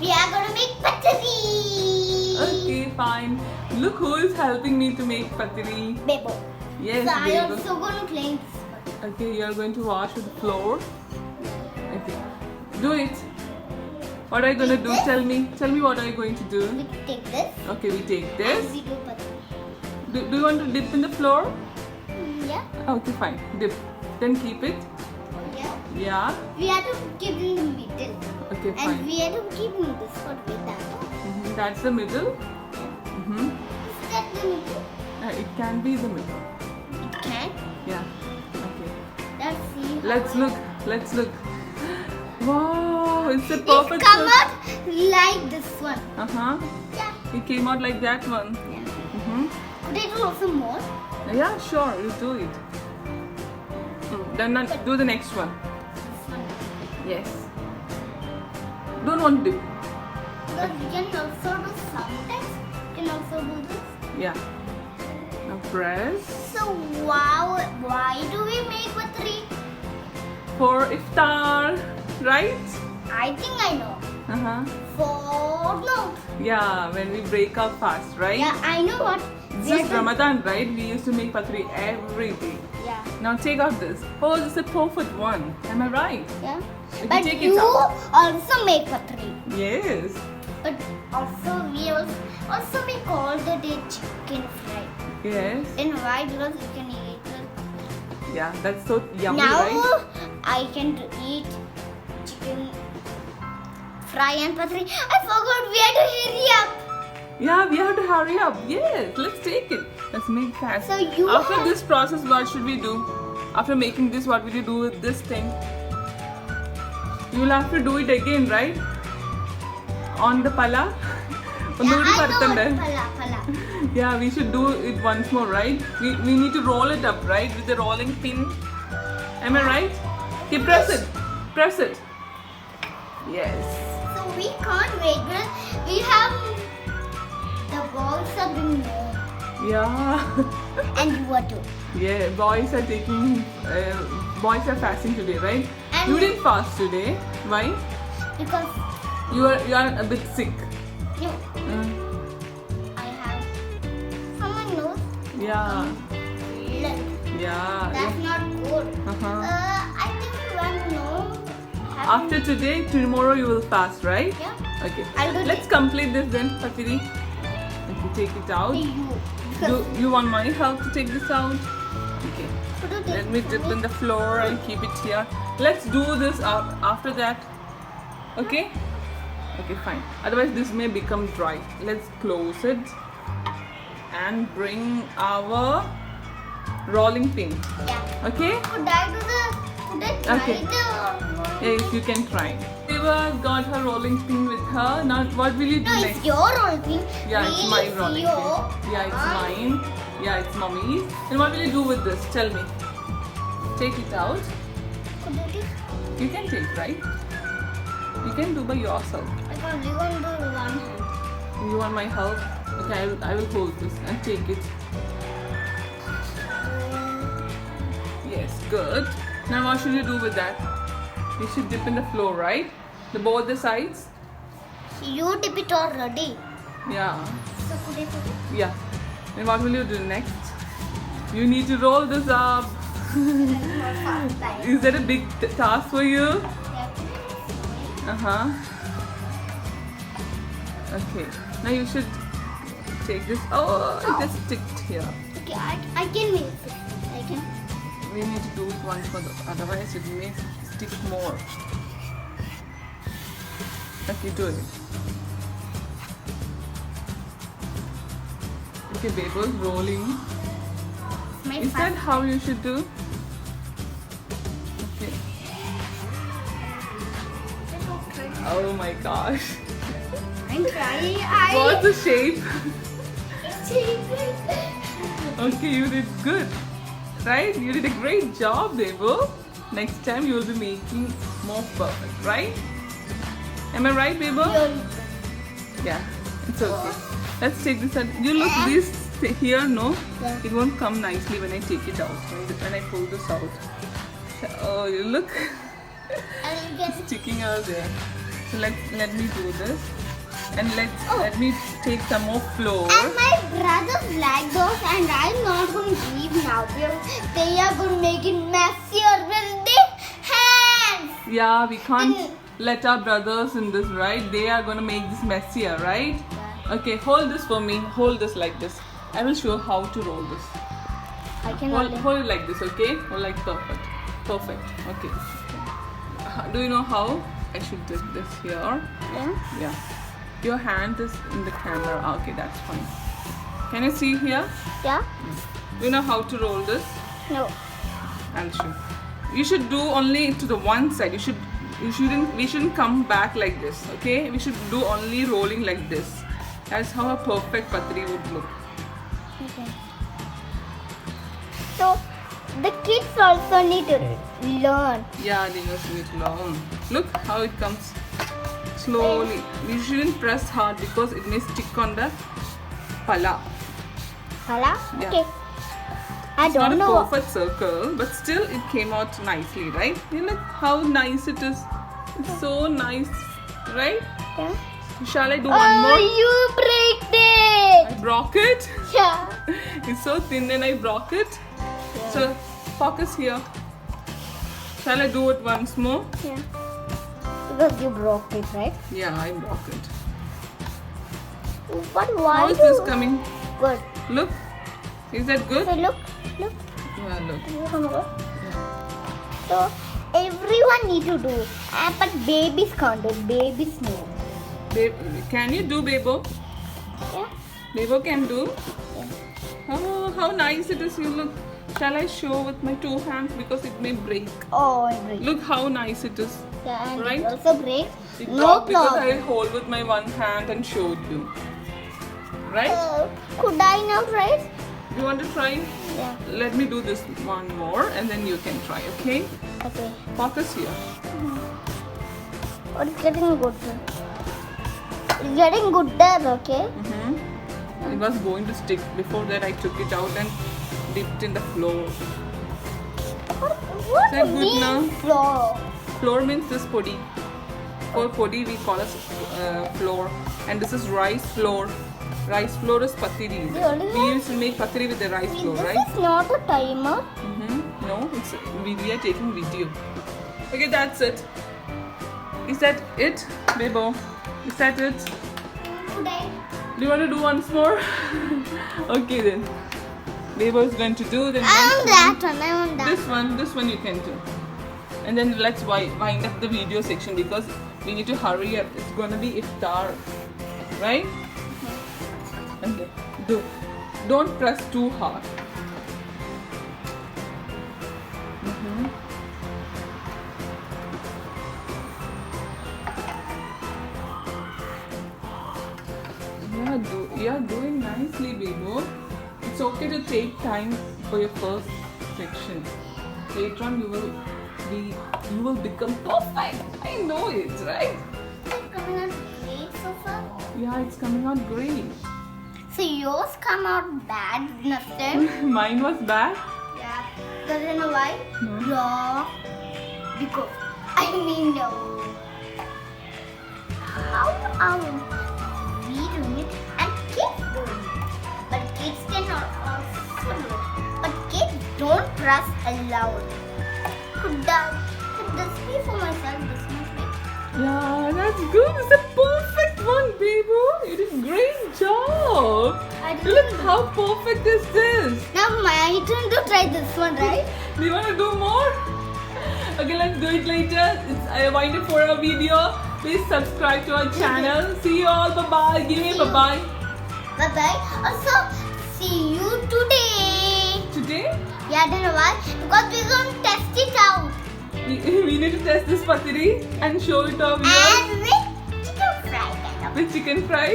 We are going to make patri. Okay, fine. Look who is helping me to make patri. Bebo. Yes, So I Bebo. also going to clean this one. Okay, you are going to wash with flour. Okay, do it. What are you going to do? This? Tell me. Tell me what are you going to do? We take this. Okay, we take And this. we do patri. Do you want to dip in the flour? Yeah. Okay, fine. Dip. Then keep it. Yeah. Yeah. We have to keep in the middle. Okay, And fine. we have to keep in this one with that. That's the middle. Is that the middle? It can be the middle. It can. Yeah. Okay. Let's see. how Let's it- look. Let's look. Wow, it's a It perfect. come out like this one. Yeah. It came out like that one. Yeah. Could I do also more? Yeah, sure. You do it. Then do the next one. This one. Yes. Don't want to dip. Because we can also do sometimes. We can also do this. Yeah. Now press So wow, why do we make patri? for iftar, right? I think I know. For no. Yeah, when we break our fast, right? Yeah, I know what. This we is have to- Ramadan, right? We used to make patri every day. Yeah. Now take out this. Oh, this is a perfect one. Am I right? Yeah. Okay, But take it you out. also make patri. Yes. But also we also make all the day chicken fry. Yes. In why? Because you can eat it. Yeah, that's so yummy, Now right? I can eat chicken fry and patri. I forgot we had to hurry up. Yeah, we have to hurry up. Yes, let's take it. Let's make fast. So you After have- this process, what should we do? After making this, what will you do with this thing? You will have to do it again, right? On the pala. Yeah, ഒന്നുകൂടി I know പരത്തണ്ടേ? what pala. Yeah, we should do it once more, right? We need to roll it up, right? With the rolling pin. Am I right? Okay, press it. Press it. Yes. So we can't wait. We have the balls are being known. Yeah. And you are too. Yeah, boys are taking. Boys are fasting today, right? And- You didn't fast today. Why? Because You are a bit sick. no, Mm, I have someone knows. yeah. Look, Yeah. that's not good. Uh-huh. I think one no. After today, tomorrow you will fast, right? Yeah. Okay. I'll do Let's complete this then, Patiri. Okay, take it out. You. You want my help to take this out? Okay. Could you take Let me dip in the floor and keep it here. Let's do this after that. Okay? Okay, fine. Otherwise, this may become dry. Let's close it and bring our rolling pin. Yeah. Okay? Could I do the? Could I try Okay. the? Yes, you can try. Eva got her rolling pin with her. Now, what will you do No, next? it's your rolling. Yeah, it's my rolling your. pin. Yeah, it's mine. Yeah, it's mommy's. And what will you do with this? Tell me. Take it out. Could you do? You can take, right? You can do by yourself. I can only want to do one hand. You want my help? Okay, I will hold this and take it. Yes, good. Now what should you do with that? You should dip in the floor, right? Both the sides? You dip it already. Yeah. So could I put it? Yeah. Then what will you do next? You need to roll this up. More fast time. Is that a big task for you? Yeah. Uh-huh. Okay. Now you should take this. Oh, it is sticked here. Okay, I can make it. I can. We need to do it once for the otherwise it may stick more. Okay, do it. Okay, Bebo's rolling. My Is that how you should do? Okay. Oh my gosh. I'm trying. What's the shape? Changing. Okay, you did good. Right? You did a great job, Bebo. Next time you will be making more perfect, right? Am I right, Bebo? Yeah, it's okay. Let's take this out. You look this here, no? Yeah. It won't come nicely when I take it out. When I pull this out. Oh, you look I'll get it. sticking out there. So let me do this, and let me take some more flour. And my brothers like those, and I'm not going to leave now. They are going to make it messier with their hands. Yeah, we can't let our brothers in this, right? They are gonna make this messier, right? Yeah. Okay, hold this for me. Hold this like this. I will show how to roll this. I can Hold it like this, okay? Hold like perfect. Perfect. Okay. Do you know how I should do this here? Yeah. Yeah. Your hand is in the camera. Okay, that's fine. Can you see here? Yeah. Do you know how to roll this? No. I'll show. You should do only to the one side. We shouldn't come back like this, okay? We should do only rolling like this. That's how a perfect patri would look. Okay. So the kids also need to learn. Yeah, they just need to learn. Look how it comes slowly. You shouldn't press hard because it may stick on the pala. Hala? Yeah. Okay. I It's don't not know. a perfect circle, but still it came out nicely, right? You look how nice it is. It's so nice, right? Yeah. Shall I do one more? You break it. I broke it. Yeah. It's so thin and I broke it. Yeah. So focus here. Shall I do it once more? Yeah. Because you broke it, right? Yeah, I broke it. But why? How is this coming? Good. Look. Is that good? So look. Yeah, look. So everyone need to do, but babies can't do. Babies know. Can you do Bebo? Yeah. Bebo can do. Yeah. Oh, how nice it is. You look. Shall I show with my two hands because it may break? Oh, it breaks. Look how nice it is. Yeah, and Right? it also breaks. It No broke because problem. I hold with my one hand and showed you. Right? Could I now try it? You want to try? Yeah. Let me do this one more and then you can try, okay? Okay. Focus here. Oh, it's getting good. It's getting good there, okay? It was going to stick. Before that, I took it out and dipped in the flour. What that do good mean now? flour? Flour means this podi. For podi, we call as flour. And this is rice flour. Rice flour is patiri. Really? We used to make patiri with the rice flour, This right? is not a timer. No, we are taking video. Okay, that's it. Is that it, Bebo? Is that it? Today. Do you want to do once more? Okay then. Bebo is going to do then. I want that one. I want that. This one you can do. And then let's wind up the video section because we need to hurry up. It's gonna be iftar, right? Okay, do. Don't press too hard. You are doing nicely, Bebo. It's okay to take time for your first section. Later on, you will become perfect. I know it, right? It's coming out great so far. Yeah, it's coming out great. So yours come out bad next time. Mine was bad. Yeah. Because you know why? No. Yeah. Because I mean no. How are we doing it and kids doing it? But kids cannot also do it. But kids don't press aloud. Could this be for myself this much big? Yeah, that's good. It's a perfect one, Bebo. You did great job. I didn't Look do- how perfect is this. Now my turn to try this one, right? Do you want to do more? Okay, let's do it later. I wind up for our video. Please subscribe to our channel. See you all. Bye-bye. Give me a bye-bye. Bye bye. Also, see you today. Today, Yeah, I don't know why. Because we're going to test it out. we need to test this patiri and show it to our viewers And with chicken fry kind of. with chicken fry.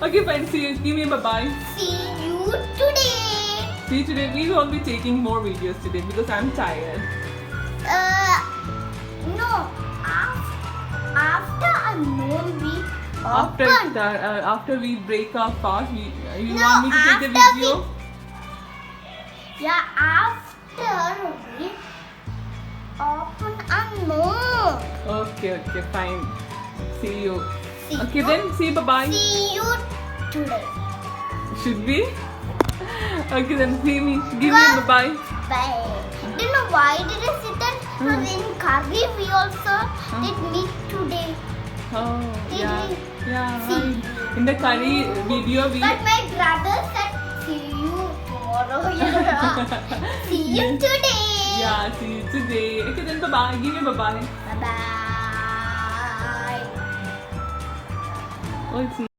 Okay, fine. See you. Give me a bye-bye. See you today. See you today. We won't be taking more videos today because I'm tired. No. After a known week. After we break our fast, you No, want me to take the after video? Yeah, after we open a known. Okay, fine. See you. See Okay, you. then say bye-bye. See you today. Should we? Okay, then see me. Give me a bye-bye. Bye. Do you know why did I sit there? Because in Kargi we also did meet today. Oh, Did yeah. we? Yeah, See. right. In the curry video, we... But my brother said, see you tomorrow. Yeah. See you today. Yeah, see you today. Okay, then bye-bye. Give me a bye-bye. Bye-bye. Oh, it's